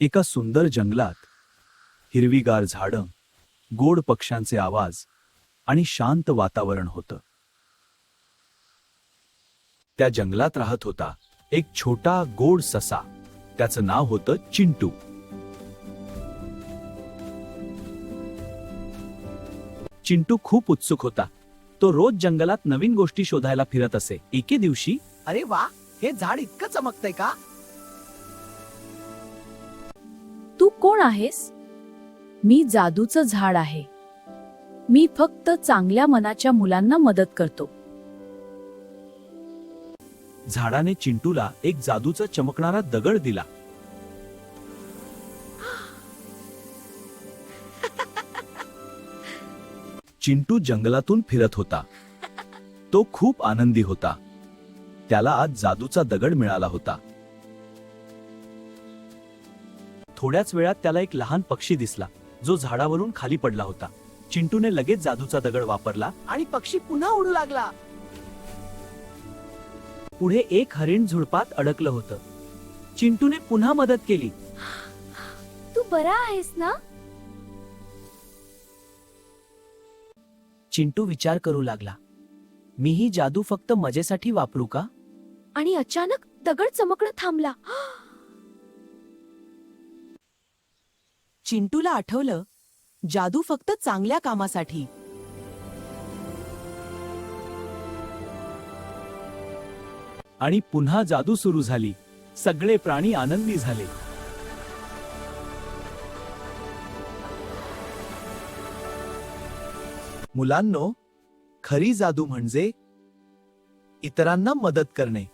एका सुंदर जंगलात हिरवीगार झाडं, गोड पक्ष्यांचे आवाज आणि शांत वातावरण होतं. त्या जंगलात राहत होता एक छोटा गोड ससा. त्याचं नाव होतं चिंटू. चिंटू खूप उत्सुक होता. तो रोज जंगलात नवीन गोष्टी शोधायला फिरत असे. एके दिवशी अरे वा, हे झाड इतकं चमकतंय का? तू कोण आहेस? मी जादूचं झाड आहे. मी फक्त चांगल्या मनाच्या मुलांना मदत करतो. झाडाने चिंटूला एक जादूचा चमकणारा दगड दिला. चिंटू जंगलातून फिरत होता. तो खूप आनंदी होता. त्याला आज जादूचा दगड मिळाला होता. थोड्याच वेळात त्याला एक लहान पक्षी दिसला जो झाडावरून खाली पडला होता. चिंटूने लगेच जादूचा दगड वापरला. आणि पक्षी पुन्हा उडू लागला. पुढे एक हरिण झुडपात अडकलं होतं. चिंटूने पुन्हा मदत केली. तू बरा आहेस ना? चिंटू विचार करू लागला, मी ही जादू फक्त मजेसाठी वापरू का? आणि अचानक दगड चमकणं थांबला. चिंटूला आठवलं, जादू फक्त चांगल्या कामासाठी. आणि पुन्हा जादू सुरू झाली. सगळे प्राणी आनंदी झाले. मुलांनो, खरी जादू म्हणजे इतरांना मदत करणे.